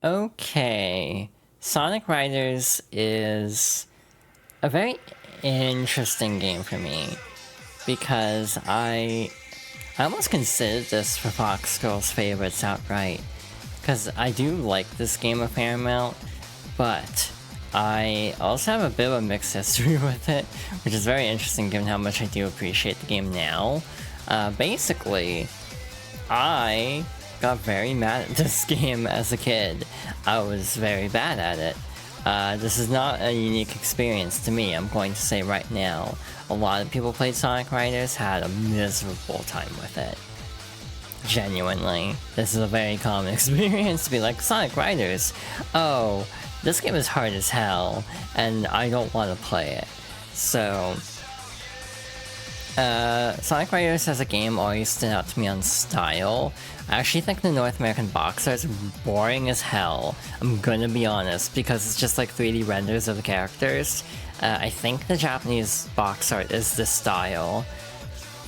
Okay, Sonic Riders is a very interesting game for me because I almost considered this for Fox Girls favorites outright because I do like this game a fair amount, but I also have a bit of a mixed history with it, which is very interesting given how much I do appreciate the game now. Basically, I got very mad at this game as a kid. I was very bad at it. This is not a unique experience to me, I'm going to say right now. A lot of people played Sonic Riders, had a miserable time with it. Genuinely. This is a very common experience to be like, Sonic Riders? Oh, this game is hard as hell, and I don't want to play it. So, Sonic Riders as a game always stood out to me on style. I actually think the North American box art is boring as hell. I'm gonna be honest, because it's just like 3D renders of the characters. I think the Japanese box art is this style.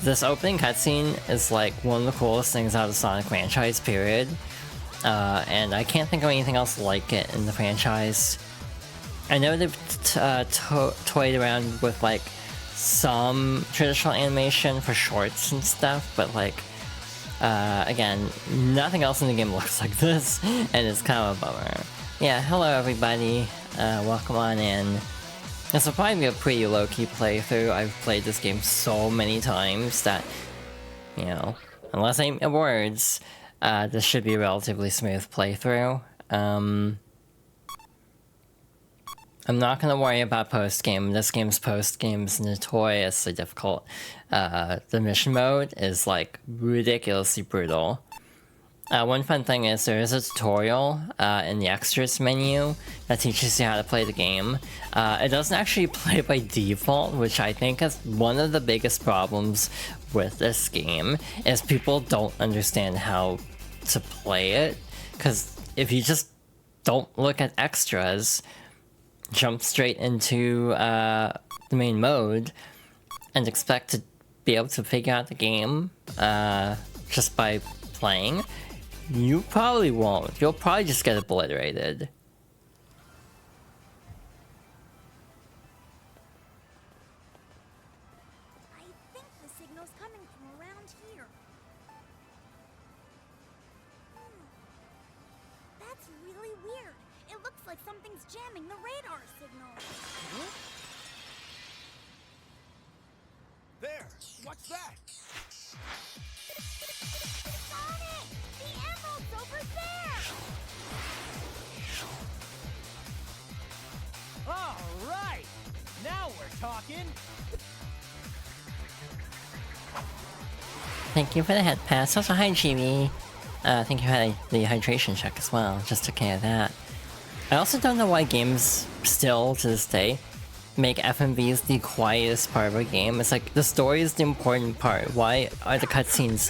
This opening cutscene is like one of the coolest things out of the Sonic franchise, period. And I can't think of anything else like it in the franchise. I know they've toyed around with like some traditional animation for shorts and stuff, but like, again, nothing else in the game looks like this, and it's kind of a bummer. Yeah, hello everybody, welcome on in. This will probably be a pretty low-key playthrough. I've played this game so many times that, you know, unless I eat words, this should be a relatively smooth playthrough. I'm not gonna worry about post-game. This game's post-game is notoriously difficult. The mission mode is like ridiculously brutal. One fun thing is there is a tutorial in the extras menu that teaches you how to play the game. It doesn't actually play by default, which I think is one of the biggest problems with this game, is people don't understand how to play it. Because if you just don't look at extras, jump straight into the main mode, and expect to be able to figure out the game just by playing, you probably won't. You'll probably just get obliterated. I think the signal's coming from around here. That's really weird. It looks like something's jamming the radar signal. There! What's that? Sonic! The emerald's over there! All right! Now we're talking! Thank you for the head pass. Also, hi, GB. Thank you for the hydration check as well. Just took care of that. I also don't know why games still, to this day, make FMVs the quietest part of a game. It's like, the story is the important part. Why are the cutscenes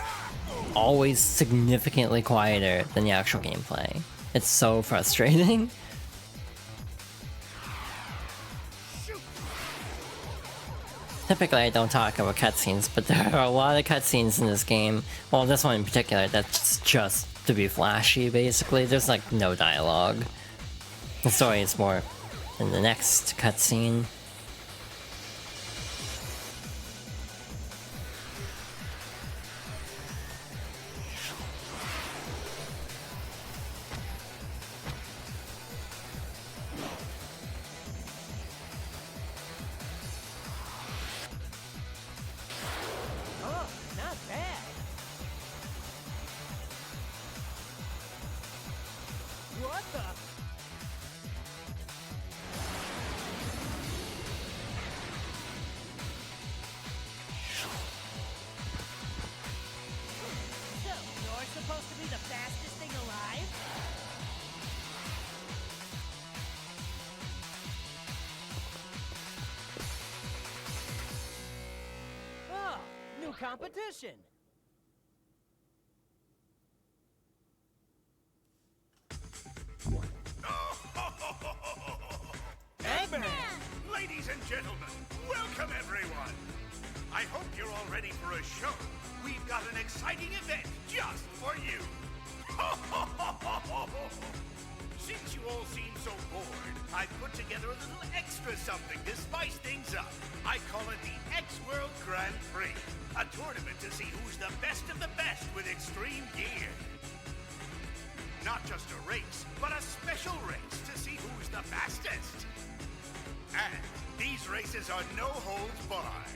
always significantly quieter than the actual gameplay? It's so frustrating. Typically I don't talk about cutscenes, but there are a lot of cutscenes in this game. Well, this one in particular, that's just to be flashy, basically. There's like no dialogue. The story is more in the next cutscene. Oh, not bad! What the? So, you're supposed to be the fastest thing alive? Oh, new competition! Eggman! Ladies and gentlemen, welcome everyone! I hope you're all ready for a show. We've got an exciting event just for you. I put together a little extra something to spice things up. I call it the X-World Grand Prix, a tournament to see who's the best of the best with extreme gear. Not just a race, but a special race to see who's the fastest. And these races are no holds barred.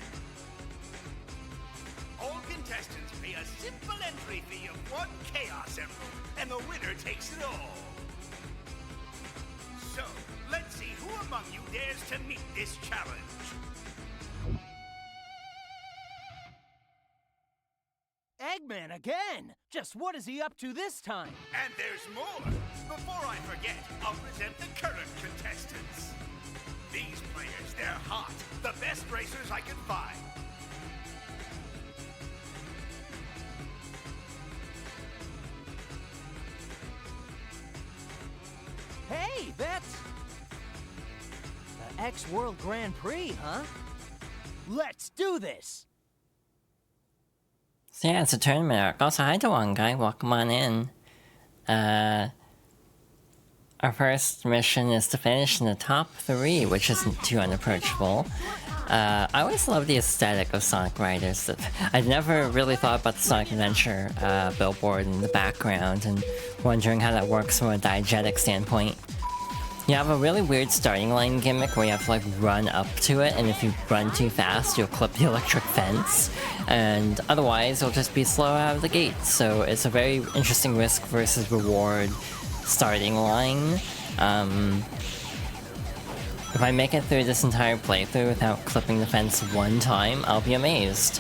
All contestants pay a simple entry fee of 1 Chaos Emerald, and the winner takes it all. So, let's see who among you dares to meet this challenge. Eggman again! Just what is he up to this time? And there's more. Before I forget, I'll present the current contestants. These players, they're hot. The best racers I could find. Hey, that's... the X-World Grand Prix, huh? Let's do this! So yeah, it's a tournament arc. Also, hi Dewan guy, welcome on in. Our first mission is to finish in the top 3, which isn't too unapproachable. I always love the aesthetic of Sonic Riders. I'd never really thought about the Sonic Adventure billboard in the background and wondering how that works from a diegetic standpoint. You have a really weird starting line gimmick where you have to like run up to it, and if you run too fast, you'll clip the electric fence, and otherwise you'll just be slow out of the gate. So it's a very interesting risk versus reward starting line. If I make it through this entire playthrough without clipping the fence one time, I'll be amazed.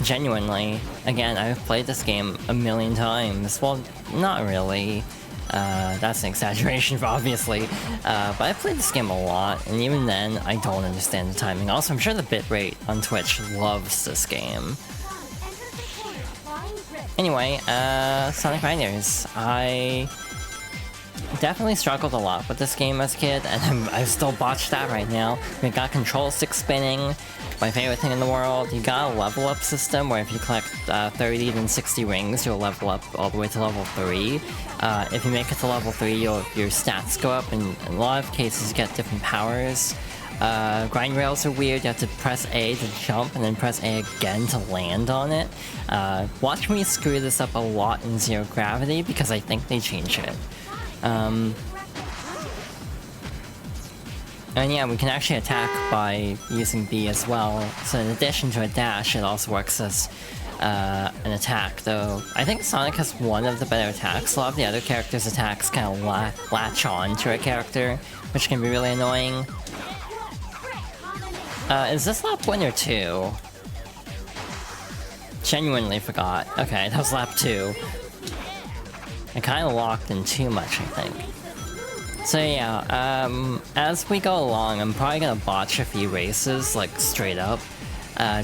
Genuinely. Again, I've played this game a million times. Well, not really. That's an exaggeration, obviously. But I've played this game a lot, and even then, I don't understand the timing. Also, I'm sure the bitrate on Twitch loves this game. Anyway, Sonic Riders. I definitely struggled a lot with this game as a kid, and I still botched that right now. We got control stick spinning, my favorite thing in the world. You got a level up system where if you collect 30 then 60 rings, you'll level up all the way to level 3. If you make it to level 3, your stats go up, and in a lot of cases you get different powers. Grind rails are weird. You have to press A to jump and then press A again to land on it. Watch me screw this up a lot in Zero Gravity because I think they change it. And yeah, we can actually attack by using B as well, so in addition to a dash, it also works as an attack, though I think Sonic has one of the better attacks. A lot of the other characters' attacks kind of latch on to a character, which can be really annoying. Is this lap 1 or 2? Genuinely forgot. Okay, that was lap 2. I kind of locked in too much, I think. So yeah, as we go along, I'm probably gonna botch a few races, like, straight up.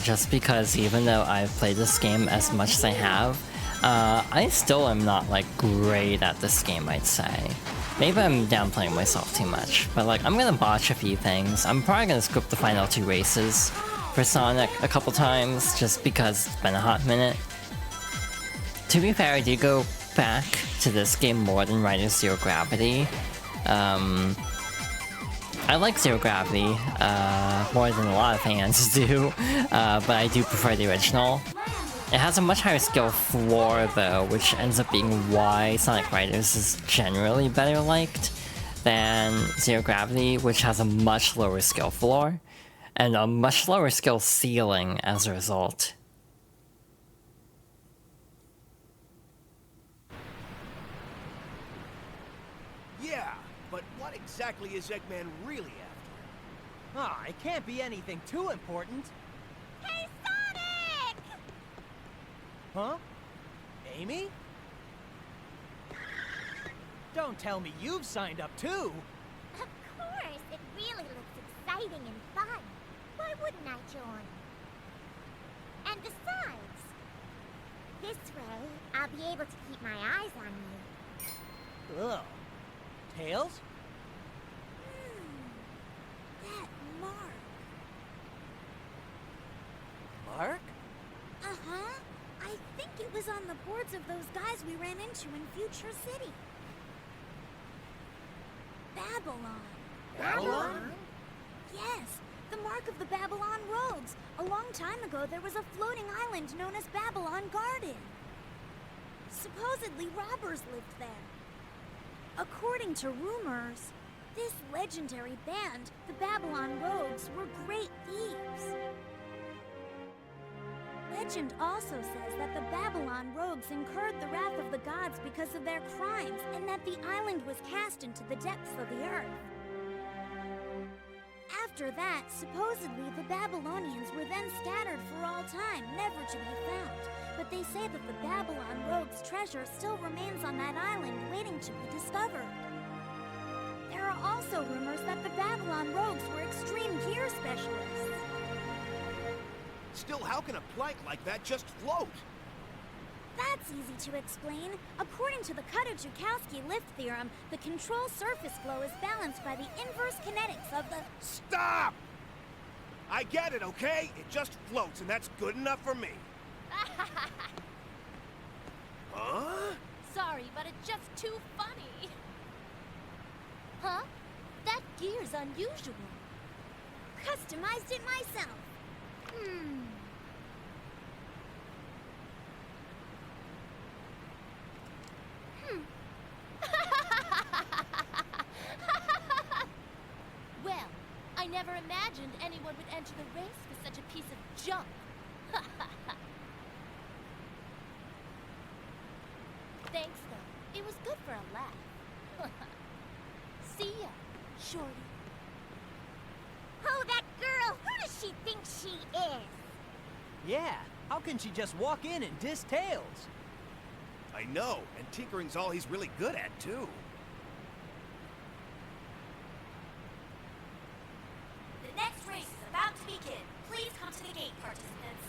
Just because even though I've played this game as much as I have, I still am not, like, great at this game, I'd say. Maybe I'm downplaying myself too much, but, like, I'm gonna botch a few things. I'm probably gonna skip the final 2 races for Sonic a couple times, just because it's been a hot minute. To be fair, I do go back to this game more than Riders Zero Gravity. I like Zero Gravity more than a lot of fans do, but I do prefer the original. It has a much higher skill floor though, which ends up being why Sonic Riders is generally better liked than Zero Gravity, which has a much lower skill floor, and a much lower skill ceiling as a result. Yeah, but what exactly is Eggman really after? Ah, it can't be anything too important. Hey, Sonic! Huh? Amy? Don't tell me you've signed up too! Of course, it really looks exciting and fun. Why wouldn't I join? And besides, this way, I'll be able to keep my eyes on you. Ugh. Tails? That mark. Mark? Uh-huh. I think it was on the boards of those guys we ran into in Future City. Babylon. Babylon? Yes, the mark of the Babylon rogues. A long time ago, there was a floating island known as Babylon Garden. Supposedly, robbers lived there. According to rumors, this legendary band, the Babylon Rogues, were great thieves. Legend also says that the Babylon Rogues incurred the wrath of the gods because of their crimes, and that the island was cast into the depths of the earth. After that, supposedly the Babylonians were then scattered for all time, never to be found. But they say that the Babylon Rogues' treasure still remains on that island, waiting to be discovered. There are also rumors that the Babylon Rogues were extreme gear specialists. Still, how can a plank like that just float? That's easy to explain. According to the Cutter-Joukowski lift theorem, the control surface flow is balanced by the inverse kinetics of the... Stop! I get it, okay? It just floats, and that's good enough for me. Huh? Sorry, but it's just too funny. Huh? That gear's unusual. Customized it myself. Well, I never imagined anyone would enter the race with such a piece of junk. Thanks, though. It was good for a laugh. See ya, shorty. Oh, that girl! Who does she think she is? Yeah, how can she just walk in and diss Tails? I know, and tinkering's all he's really good at, too. The next race is about to begin. Please come to the gate, participants.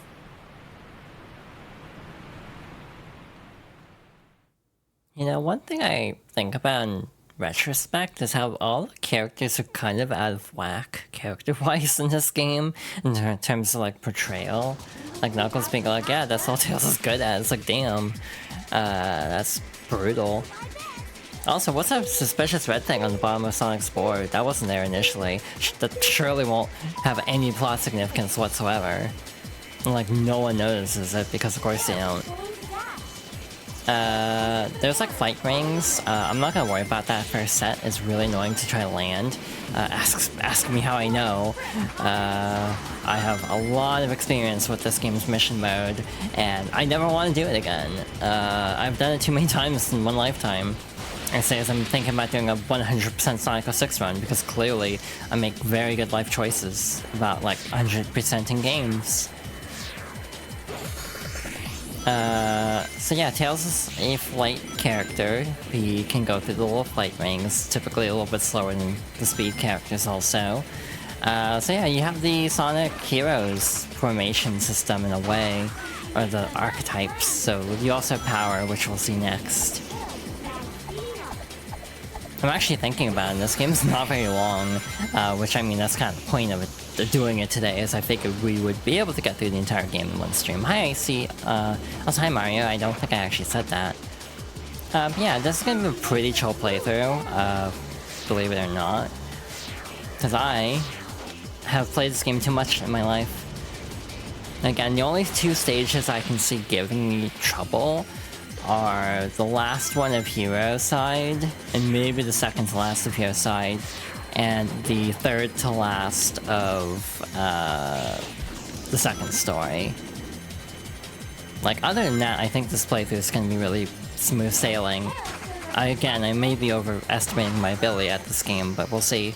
You know, one thing I think about in retrospect is how all the characters are kind of out of whack character-wise in this game in terms of like portrayal. Like Knuckles being like, yeah, that's all Tails is good at. It's like, damn, that's brutal. Also, what's that suspicious red thing on the bottom of Sonic's board? That wasn't there initially. That surely won't have any plot significance whatsoever. And, like, no one notices it because of course they don't. There's like fight rings. I'm not gonna worry about that first set. It's really annoying to try to land. Ask me how I know. I have a lot of experience with this game's mission mode, and I never want to do it again. I've done it too many times in one lifetime. I say as I'm thinking about doing a 100% Sonic 06 run, because clearly I make very good life choices about like 100% in games. So yeah, Tails is a flight character. He can go through the little flight rings, typically a little bit slower than the speed characters also. So yeah, you have the Sonic Heroes formation system in a way, or the archetypes, so you also have power, which we'll see next. I'm actually thinking about it, this game's not very long, which I mean that's kind of the point of it. Doing it today, as I figured we would be able to get through the entire game in one stream. Hi Icy, also hi Mario, I don't think I actually said that. Yeah, this is gonna be a pretty chill playthrough, believe it or not. Because I have played this game too much in my life. Again, the only two stages I can see giving me trouble are the last one of Hero Side, and maybe the second to last of Hero Side, and the third to last of the second story. Like, other than that, I think this playthrough is going to be really smooth sailing. I may be overestimating my ability at this game, but we'll see.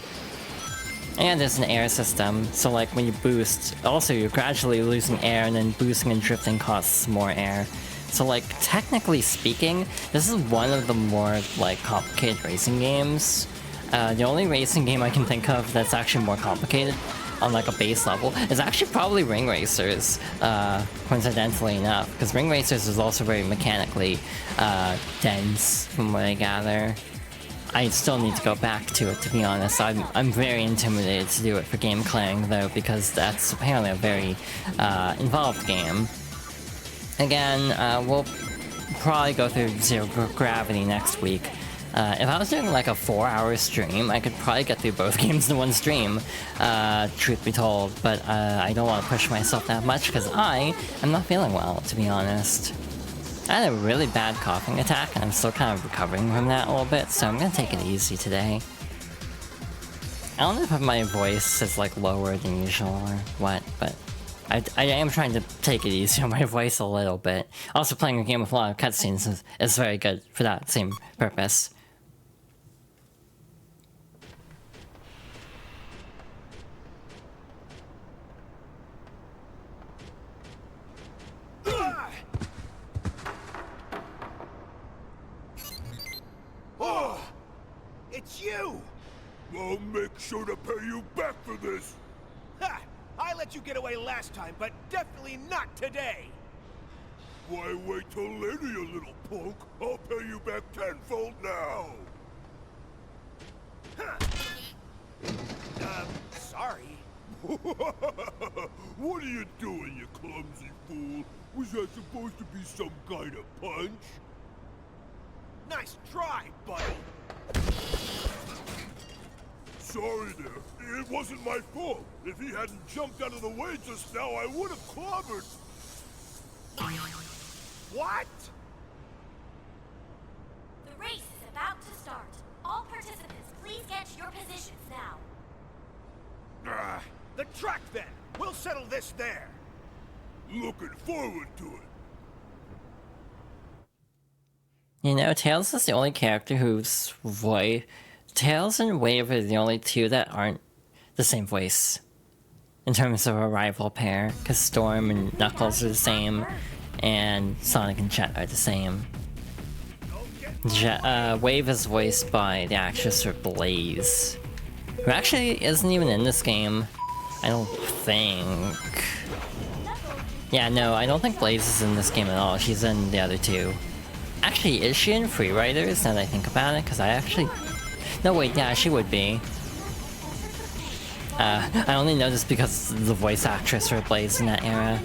And there's an air system, so like when you boost, also you're gradually losing air, and then boosting and drifting costs more air. So like, technically speaking, this is one of the more like complicated racing games. The only racing game I can think of that's actually more complicated on like a base level is actually probably Ring Racers, coincidentally enough, because Ring Racers is also very mechanically dense from what I gather. I still need to go back to it, to be honest. I'm very intimidated to do it for game clearing though, because that's apparently a very involved game. Again, we'll probably go through Zero Gravity next week. If I was doing like a 4-hour stream, I could probably get through both games in one stream, truth be told, but I don't want to push myself that much because I am not feeling well, to be honest. I had a really bad coughing attack and I'm still kind of recovering from that a little bit, so I'm gonna take it easy today. I don't know if my voice is like lower than usual or what, but I am trying to take it easy on my voice a little bit. Also, playing a game with a lot of cutscenes is very good for that same purpose. Oh, it's you! I'll make sure to pay you back for this! Ha! I let you get away last time, but definitely not today! Why wait till later, you little punk? I'll pay you back tenfold now! Sorry. What are you doing, you clumsy fool? Was that supposed to be some kind of punch? Nice try, buddy! Sorry there. It wasn't my fault. If he hadn't jumped out of the way just now, I would have clobbered. What? The race is about to start. All participants, please get to your positions now. The track then! We'll settle this there! Looking forward to it. You know, Tails is the only character whose voice... Tails and Wave are the only two that aren't the same voice. In terms of a rival pair, because Storm and Knuckles are the same, and Sonic and Jet are the same. Wave is voiced by the actress for Blaze, who actually isn't even in this game, I don't think. Yeah, no, I don't think Blaze is in this game at all. She's in the other two. Actually, is she in Free Riders, now that I think about it? Because I actually... No, wait, yeah, she would be. I only know this because the voice actress for Blaze in that era.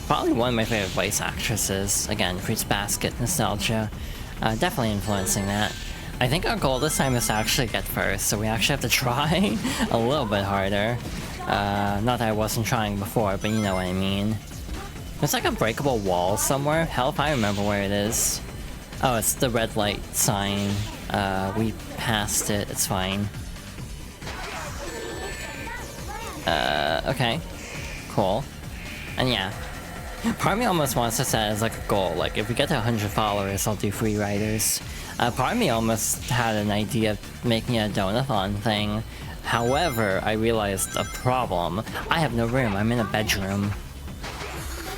Probably one of my favorite voice actresses. Again, Fruits Basket nostalgia. Definitely influencing that. I think our goal this time is to actually get first, so we actually have to try a little bit harder. Not that I wasn't trying before, but you know what I mean. There's like a breakable wall somewhere. Hell if I remember where it is. Oh, it's the red light sign. We passed it, it's fine. Okay. Cool. And yeah. Part of me almost wants to set it as like a goal, like if we get to 100 followers, I'll do Free Riders. Part of me almost had an idea of making a donathon thing. However, I realized a problem. I have no room, I'm in a bedroom.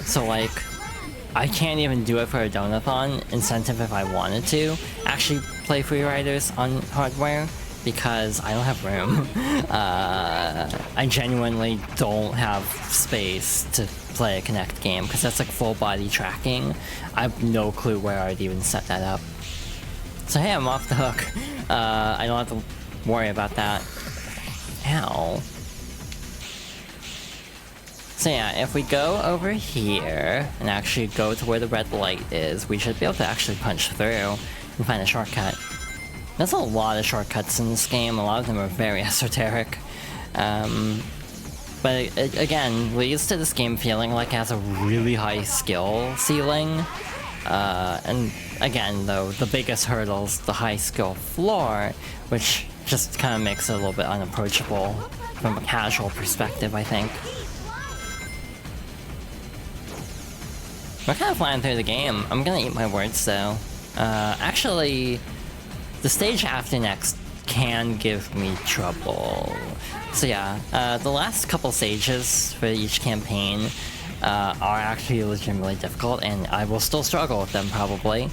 So like, I can't even do it for a donathon incentive if I wanted to actually play Free Riders on hardware, because I don't have room. I genuinely don't have space to play a Kinect game, because that's like full body tracking. I have no clue where I'd even set that up. So hey, I'm off the hook. I don't have to worry about that. Ow. So yeah, if we go over here and actually go to where the red light is, we should be able to actually punch through and find a shortcut. There's a lot of shortcuts in this game, a lot of them are very esoteric. But it, again, we're used to this game feeling like it has a really high skill ceiling. And again, though, the biggest hurdle is the high skill floor, which just kind of makes it a little bit unapproachable from a casual perspective, I think. We're kind of flying through the game. I'm gonna eat my words, though. Actually, the stage after next can give me trouble. So yeah, the last couple stages for each campaign are actually legitimately difficult, and I will still struggle with them, probably.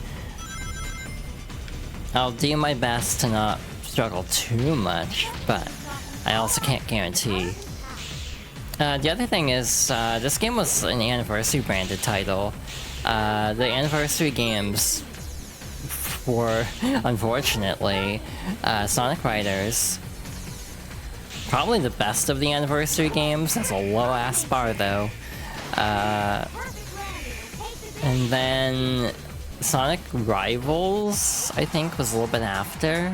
I'll do my best to not struggle too much, but I also can't guarantee. The other thing is, this game was an anniversary branded title. The anniversary games were, unfortunately, Sonic Riders. Probably the best of the anniversary games. That's a low-ass bar, though. And then Sonic Rivals, I think, was a little bit after.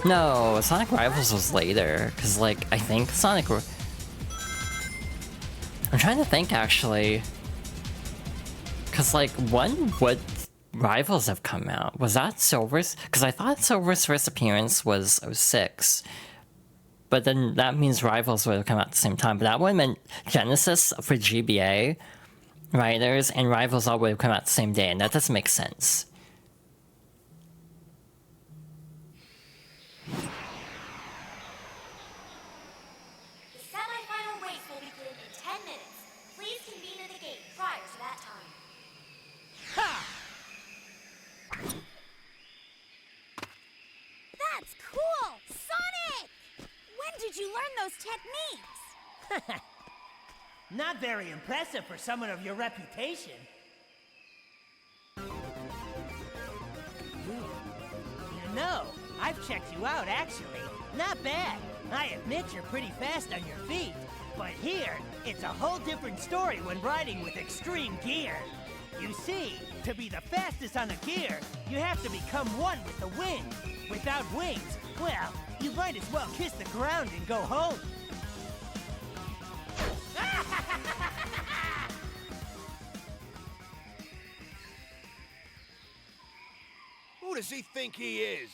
No, Sonic Rivals was later, because, like, I think I'm trying to think, actually. Because, like, when would Rivals have come out? Was that Silver's? Because I thought Silver's first appearance was 06. But then that means Rivals would have come out at the same time. But that would have meant Genesis for GBA Riders and Rivals all would have come out the same day, and that doesn't make sense. The semi-final race will begin in 10 minutes. Please convene at the gate prior to that time. That's cool! Sonic! When did you learn those techniques? Not very impressive for someone of your reputation. You know, I've checked you out, actually. Not bad. I admit you're pretty fast on your feet. But here, it's a whole different story when riding with extreme gear. You see, to be the fastest on a gear, you have to become one with the wind. Without wings, well, you might as well kiss the ground and go home. Who does he think he is?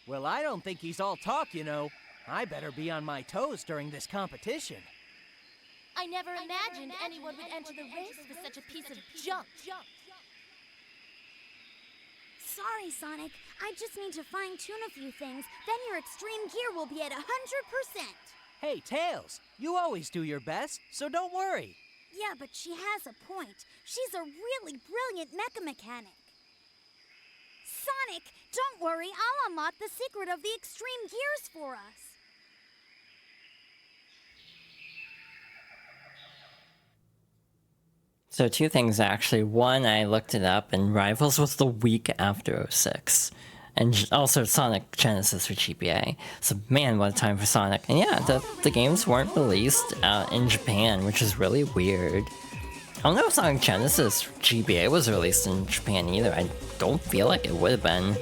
Well, I don't think he's all talk, you know. I better be on my toes during this competition. I never imagined anyone would enter the race with such a piece of junk. Sorry, Sonic. I just need to fine-tune a few things, then your extreme gear will be at 100%. Hey, Tails, you always do your best, so don't worry. Yeah, but she has a point. She's a really brilliant mecha mechanic. Sonic, don't worry. I'll unlock the secret of the extreme gears for us. So two things, actually. One, I looked it up, and Rivals was the week after 06. And also Sonic Genesis for GBA. So man, what a time for Sonic. And yeah, the games weren't released in Japan, which is really weird. I don't know if Sonic Genesis GBA was released in Japan either. I don't feel like it would have been.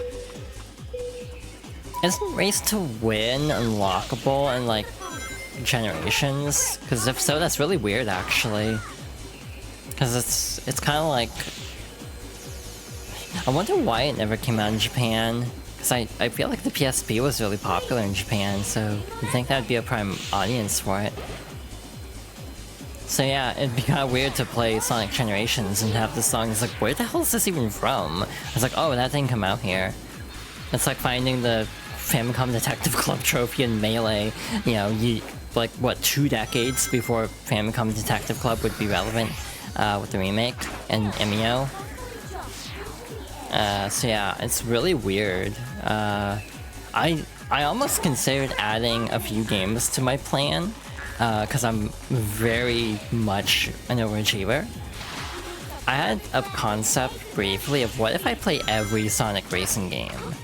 Isn't Race to Win unlockable in, like, Generations? Because if so, that's really weird, actually. Because it's kind of like... I wonder why it never came out in Japan. Because I feel like the PSP was really popular in Japan, so you'd think that would be a prime audience for it. So yeah, it'd be kind of weird to play Sonic Generations and have this song. It's like, where the hell is this even from? I was like, oh, that didn't come out here. It's like finding the Famicom Detective Club trophy in Melee. You know, like, what, 2 decades before Famicom Detective Club would be relevant with the remake and MEO. So yeah, it's really weird. I almost considered adding a few games to my plan, because I'm very much an overachiever. I had a concept briefly of what if I play every Sonic racing game.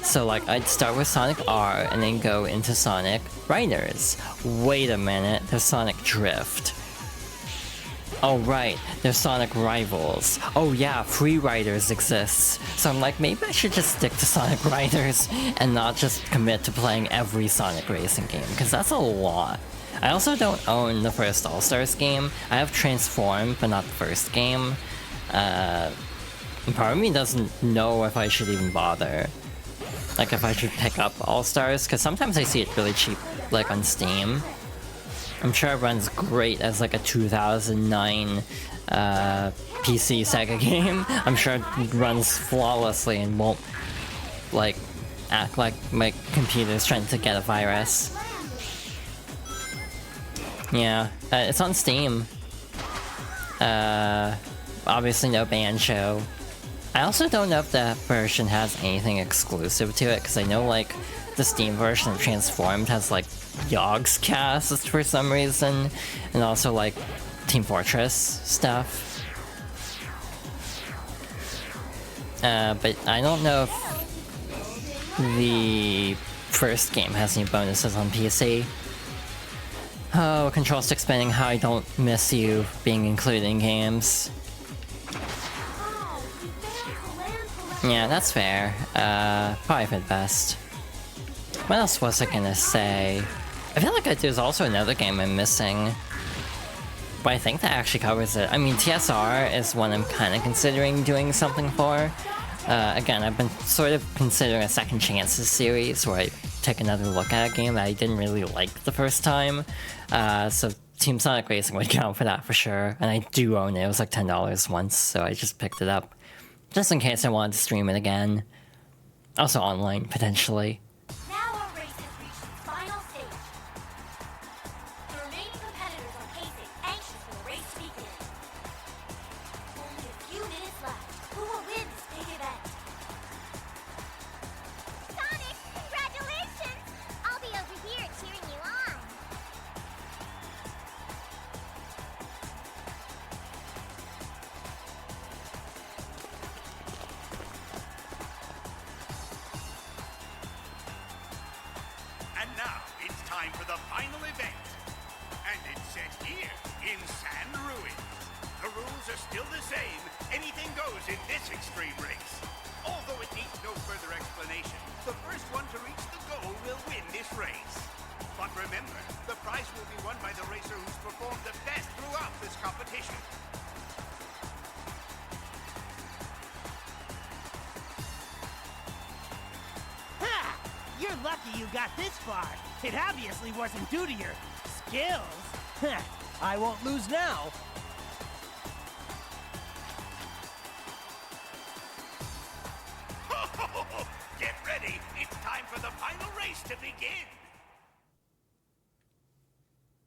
So like, I'd start with Sonic R and then go into Sonic Riders. Wait a minute, there's Sonic Drift. Oh right, there's Sonic Rivals. Oh yeah, Free Riders exists. So I'm like, maybe I should just stick to Sonic Riders and not just commit to playing every Sonic racing game, because that's a lot. I also don't own the first All-Stars game. I have Transform, but not the first game. Part of me doesn't know if I should even bother. Like, if I should pick up All-Stars, because sometimes I see it really cheap, like on Steam. I'm sure it runs great as like a 2009 PC Sega game. I'm sure it runs flawlessly and won't like act like my computer's trying to get a virus. Yeah, it's on Steam. Obviously no Banjo. I also don't know if that version has anything exclusive to it, because I know like the Steam version of Transformed has like Yogg's cast for some reason, and also like Team Fortress stuff. But I don't know if the first game has any bonuses on PC. Oh, control stick spinning, how I don't miss you being included in games. Yeah, that's fair. Probably for the best. What else was I gonna say? I feel like there's also another game I'm missing. But I think that actually covers it. I mean, TSR is one I'm kind of considering doing something for. Again, I've been sort of considering a Second Chances series where I take another look at a game that I didn't really like the first time. So Team Sonic Racing would count for that for sure. And I do own it. It was like $10 once, so I just picked it up. Just in case I wanted to stream it again. Also online, potentially. Now our race has reached its final stage. The remaining competitors are pacing, anxious for the race to begin. Only a few minutes left. Who will win this big event? Sonic, congratulations! I'll be over here cheering you on. And now it's time for the final event. And it's set here in Sand Ruins. The rules are still the same. Anything goes in this extreme race. Although it needs no further explanation, the first one to reach the goal will win this race. But remember, the prize will be won by the racer who's performed the best throughout this competition. Ha! You're lucky you got this far. It obviously wasn't due to your skills. Heh, I won't lose now. Get ready. It's time for the final race to begin.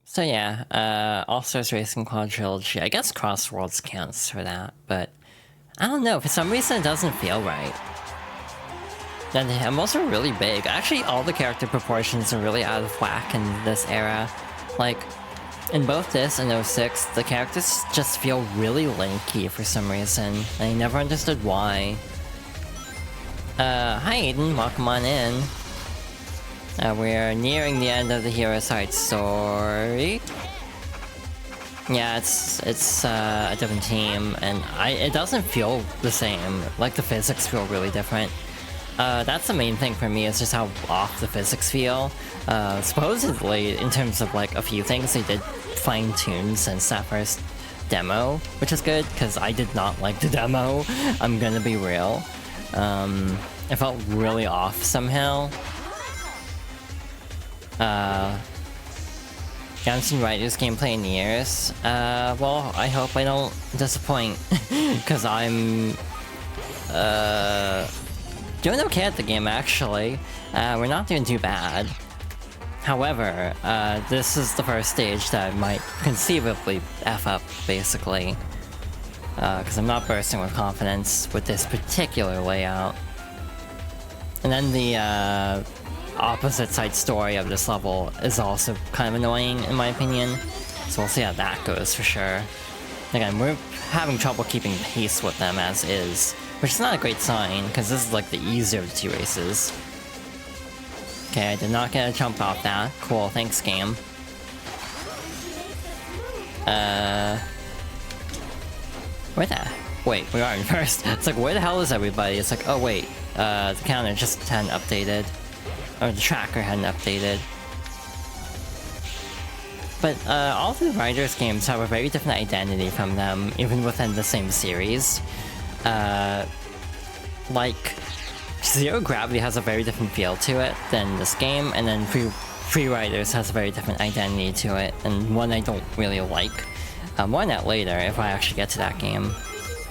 So yeah, All-Stars Racing Quadrilogy. I guess Crossworlds counts for that, but I don't know, for some reason it doesn't feel right. And I'm also really big. Actually, all the character proportions are really out of whack in this era. Like, in both this and 06, the characters just feel really lanky for some reason. And I never understood why. Hi Aiden, welcome on in. We're nearing the end of the Hero Side story. Yeah, it's a different team, and it doesn't feel the same. Like, the physics feel really different. That's the main thing for me, is just how off the physics feel. Supposedly, in terms of like a few things, they did fine-tune since that first demo, which is good, because I did not like the demo. I'm gonna be real. It felt really off somehow. Haven't seen Riders gameplay in years. Well, I hope I don't disappoint, because I'm doing okay at the game, actually. We're not doing too bad. However, this is the first stage that I might conceivably F up, basically. Because I'm not bursting with confidence with this particular layout. And then the opposite side story of this level is also kind of annoying, in my opinion. So we'll see how that goes for sure. Again, we're having trouble keeping pace with them as is, which is not a great sign, because this is like the easier of the two races. Okay, I did not get a jump off that. Cool, thanks game. Where the... Wait, we are in first. It's like, where the hell is everybody? It's like, oh wait, the counter just hadn't updated. Or the tracker hadn't updated. But all the Riders games have a very different identity from them, even within the same series. Like, Zero Gravity has a very different feel to it than this game, and then Free Riders has a very different identity to it, and one I don't really like. More on that later, if I actually get to that game.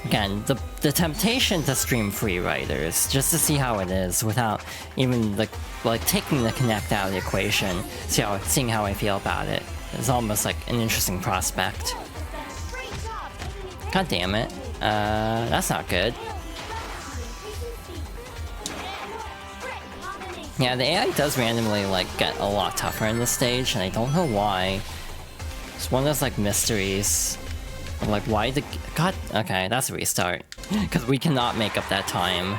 Again, the temptation to stream Free Riders, just to see how it is, without even like taking the Kinect out of the equation, seeing how I feel about it, is almost like an interesting prospect. God damn it. That's not good. Yeah, the AI does randomly, like, get a lot tougher in this stage, and I don't know why. It's one of those, like, mysteries. Of, like, why the... God... Okay, that's a restart. Because we cannot make up that time.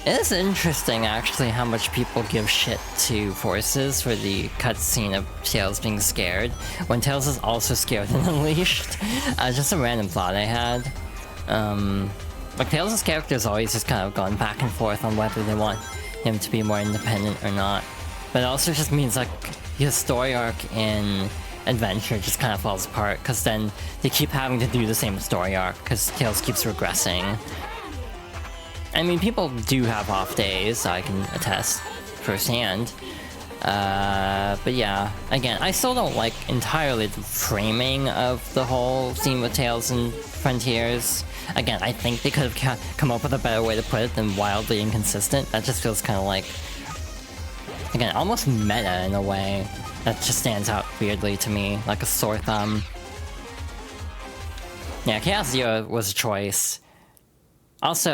It is interesting, actually, how much people give shit to Forces for the cutscene of Tails being scared, when Tails is also scared and Unleashed. Just a random thought I had. Like, Tails' character's always just kind of gone back and forth on whether they want him to be more independent or not. But it also just means, like, his story arc in Adventure just kind of falls apart, because then they keep having to do the same story arc, because Tails keeps regressing. I mean, people do have off days, I can attest firsthand. But yeah, again, I still don't like entirely the framing of the whole scene with Tails and Frontiers. Again, I think they could have come up with a better way to put it than wildly inconsistent. That just feels kind of like, again, almost meta in a way. That just stands out weirdly to me, like a sore thumb. Yeah, Chaos Zero was a choice. Also,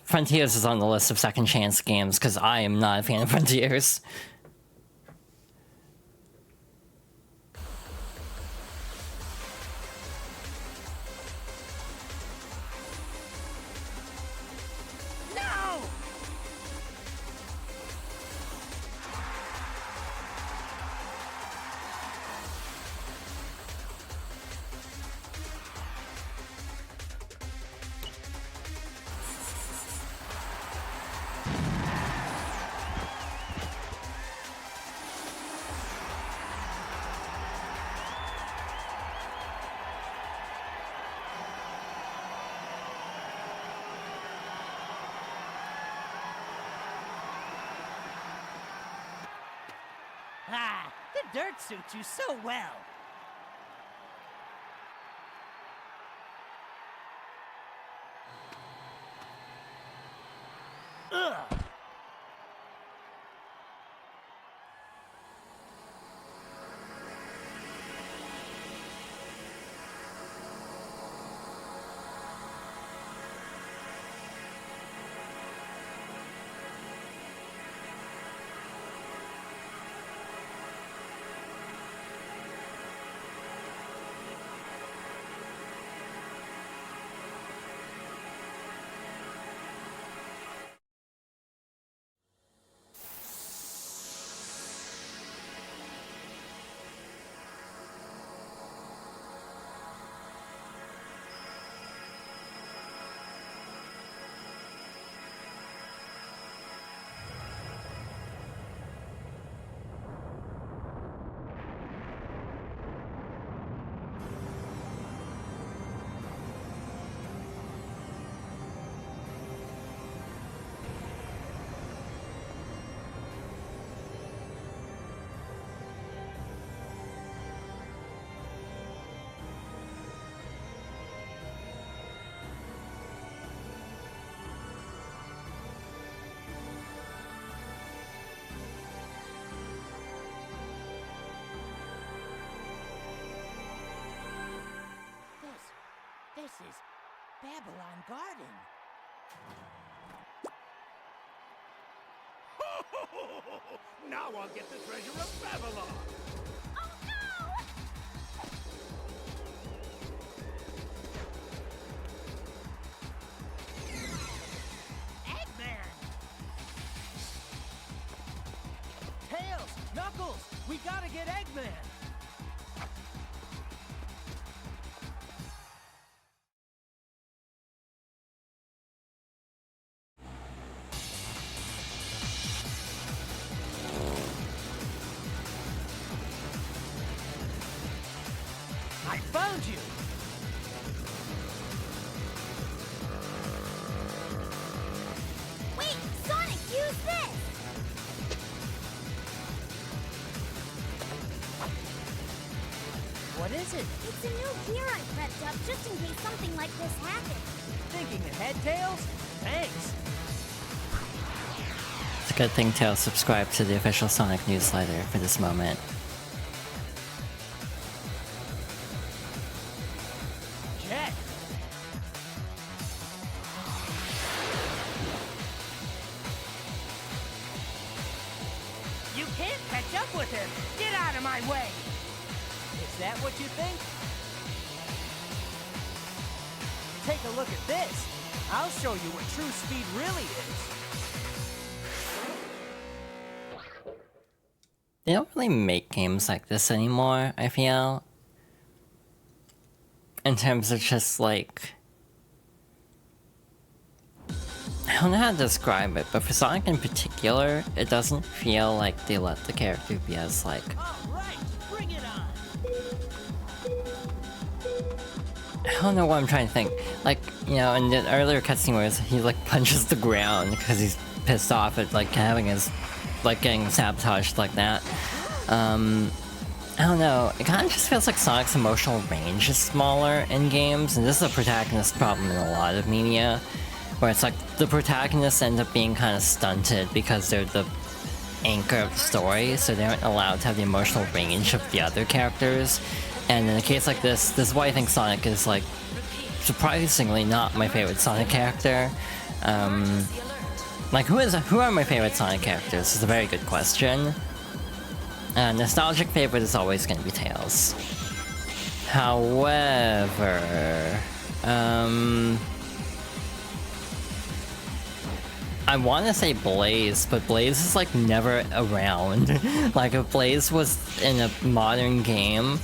Frontiers is on the list of second chance games, because I am not a fan of Frontiers. Ah, the dirt suits you so well. Ugh. This is Babylon Garden. Now I'll get the treasure of Babylon! Oh no! Eggman! Tails! Knuckles! We gotta get Eggman! I found you! Wait, Sonic, use this! What is it? It's a new gear I prepped up just in case something like this happened. Thinking ahead, Tails? Thanks! It's a good thing Tails subscribed to the official Sonic newsletter for this moment. Jet! You can't catch up with him! Get out of my way! Is that what you think? Take a look at this! I'll show you what true speed really is! They don't really make games like this anymore, I feel. In terms of just like I don't know how to describe it, but for Sonic in particular, it doesn't feel like they let the character be as, like... Alright, bring it on! I don't know what I'm trying to think. Like, you know, in the earlier cutscene where he, like, punches the ground because he's pissed off at, like, having his... like, getting sabotaged like that. I don't know, it kind of just feels like Sonic's emotional range is smaller in games, and this is a protagonist problem in a lot of media, where it's like the protagonists end up being kind of stunted because they're the anchor of the story, so they aren't allowed to have the emotional range of the other characters. And in a case like this is why I think Sonic is, like, surprisingly not my favorite Sonic character. Like, who are my favorite Sonic characters? This is a very good question. Nostalgic favorite is always going to be Tails. However, I want to say Blaze, but Blaze is, like, never around. Like, if Blaze was in a modern game,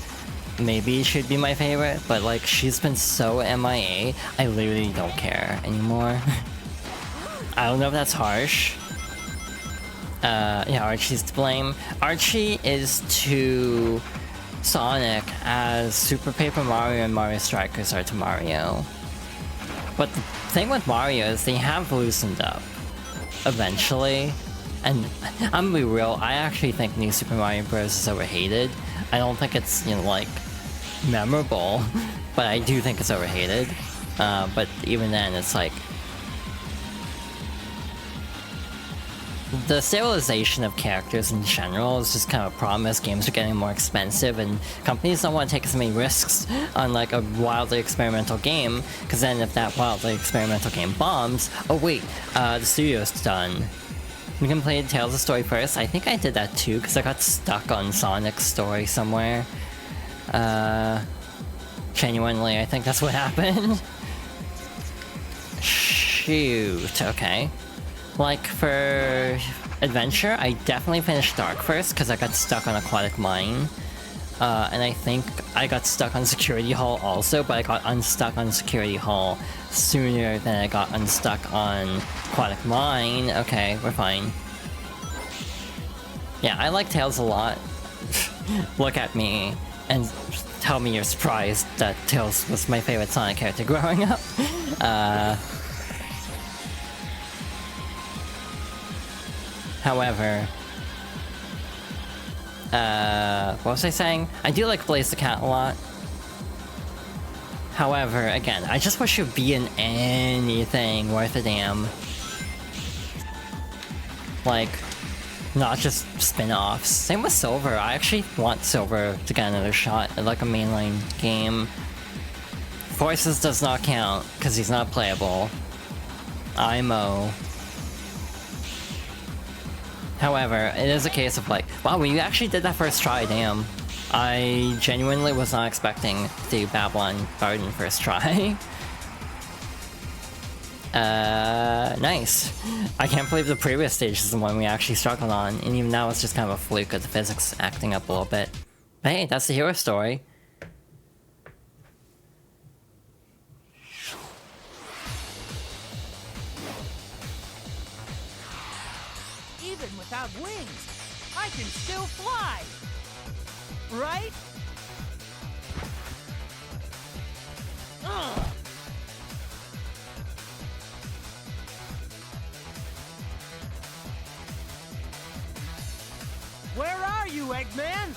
maybe she'd be my favorite, but, like, she's been so MIA, I literally don't care anymore. I don't know if that's harsh. Yeah, Archie's to blame. Archie is to Sonic as Super Paper Mario and Mario Strikers are to Mario. But the thing with Mario is they have loosened up eventually. And I'm gonna be real, I actually think New Super Mario Bros. Is overhated. I don't think it's, you know, like, memorable, but I do think it's overhated. But even then, it's like... the stabilization of characters in general is just kind of a problem as games are getting more expensive and companies don't want to take as many risks on, like, a wildly experimental game, because then if that wildly experimental game bombs, oh wait, the studio's done. We can play Tails' story first. I think I did that too, because I got stuck on Sonic's story somewhere. Genuinely, I think that's what happened. Shoot, okay. Like, for adventure, I definitely finished Dark first, because I got stuck on Aquatic Mine. And I think I got stuck on Security Hall also, but I got unstuck on Security Hall sooner than I got unstuck on Aquatic Mine. Okay, we're fine. Yeah, I like Tails a lot. Look at me and tell me you're surprised that Tails was my favorite Sonic character growing up. However, what was I saying? I do like Blaze the Cat a lot. However, again, I just wish it would be in anything worth a damn. Like, not just spin-offs. Same with Silver. I actually want Silver to get another shot at, like, a mainline game. Forces does not count, because he's not playable. IMO. However, it is a case of, like, wow, we actually did that first try, damn. I genuinely was not expecting the Babylon Garden first try. Nice. I can't believe the previous stage is the one we actually struggled on, and even that was just kind of a fluke of the physics acting up a little bit. But hey, that's the hero story. Even without wings, I can still fly! Right? Ugh. Where are you, Eggman?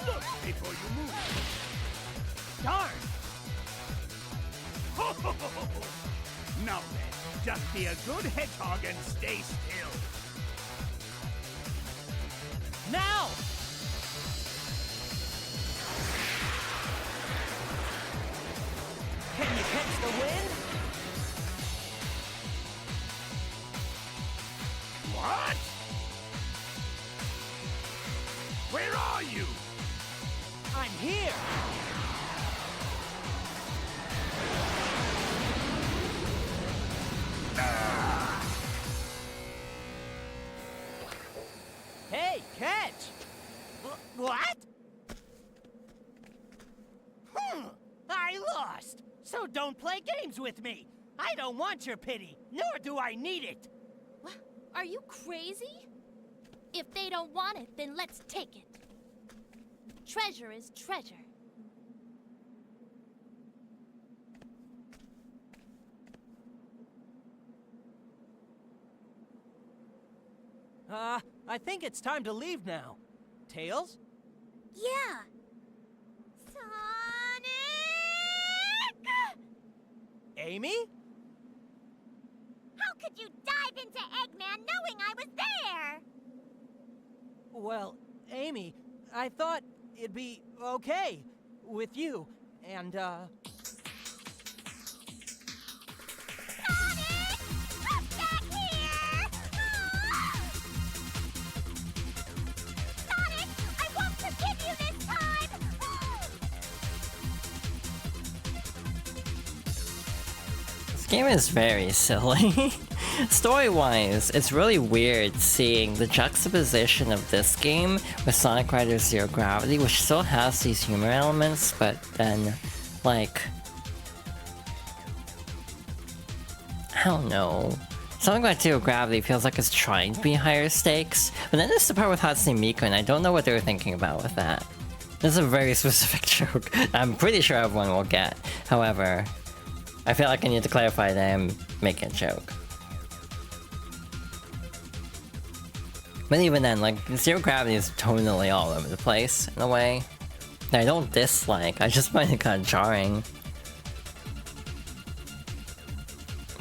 Look before you move. Darn! Now then, just be a good hedgehog and stay still. Now! Can you catch the wind? What? Where are you? I'm here! Hey, catch! What? I lost! So You don't play games with me. I don't want your pity, nor do I need it. What? Are you crazy? If they don't want it, then let's take it. Treasure is treasure. I think it's time to leave now. Tails? Yeah. Sonic! Amy? How could you dive into Eggman knowing I was there? Well, Amy, I thought it'd be okay with you, and, Sonic! Come back here! Sonic, I won't forgive you this time! This game is very silly. Story-wise, it's really weird seeing the juxtaposition of this game with Sonic Riders Zero Gravity, which still has these humor elements, but then, like... I don't know. Sonic Riders Zero Gravity feels like it's trying to be higher stakes, but then there's the part with Hatsune Miku, and I don't know what they were thinking about with that. This is a very specific joke I'm pretty sure everyone will get. However, I feel like I need to clarify that I'm making a joke. But even then, like, Zero Gravity is tonally all over the place, in a way. That I don't dislike, I just find it kind of jarring.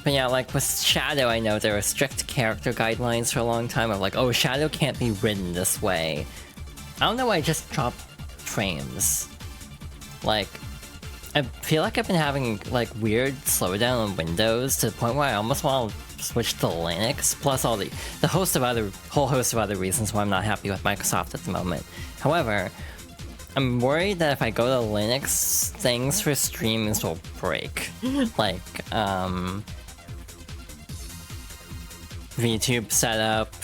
But yeah, like, with Shadow, I know there were strict character guidelines for a long time of like, oh, Shadow can't be ridden this way. I don't know why I just dropped frames. Like, I feel like I've been having, like, weird slowdown on Windows to the point where I almost want to switch to Linux, plus all the whole host of other reasons why I'm not happy with Microsoft at the moment. However, I'm worried that if I go to Linux, things for streams will break. Like, VTube setup,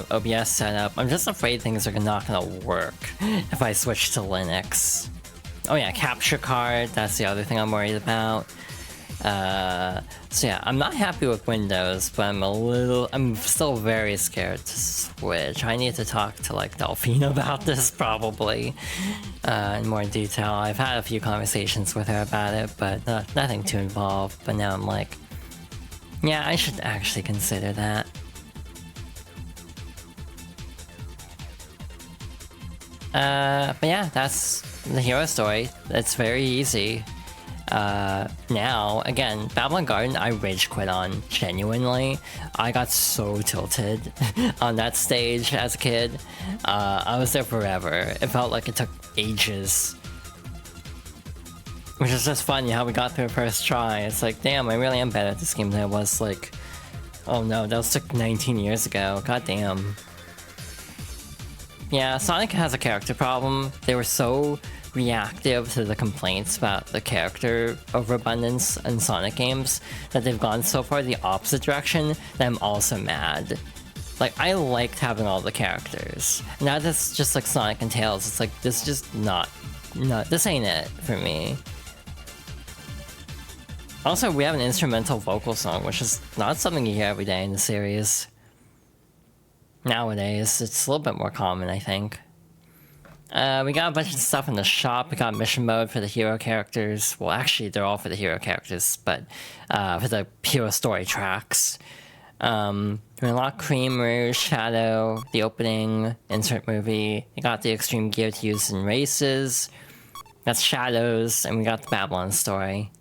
OBS setup. I'm just afraid things are not gonna work if I switch to Linux. Oh yeah, capture card, that's the other thing I'm worried about. So yeah, I'm not happy with Windows, but I'm still very scared to switch. I need to talk to, like, Delphine about this, probably, in more detail. I've had a few conversations with her about it, but nothing too involved. But now I'm like, yeah, I should actually consider that. But yeah, that's the hero story. It's very easy. Now, again, Babylon Garden, I rage quit on, genuinely. I got so tilted on that stage as a kid. I was there forever. It felt like it took ages. Which is just funny how we got through the first try. It's like, damn, I really am better at this game than I was, like... Oh no, that was like 19 years ago. God damn. Yeah, Sonic has a character problem. They were so reactive to the complaints about the character overabundance in Sonic games that they've gone so far the opposite direction that I'm also mad. Like, I liked having all the characters. Now that's just like Sonic and Tails, it's like, this is just not, this ain't it for me. Also, we have an instrumental vocal song, which is not something you hear every day in the series. Nowadays, it's a little bit more common, I think. We got a bunch of stuff in the shop. We got mission mode for the hero characters. Well, actually, they're all for the hero characters, but for the hero story tracks. We unlocked Cream, Rouge, Shadow, the opening, insert movie. We got the extreme gear to use in races. That's Shadows, and we got the Babylon story.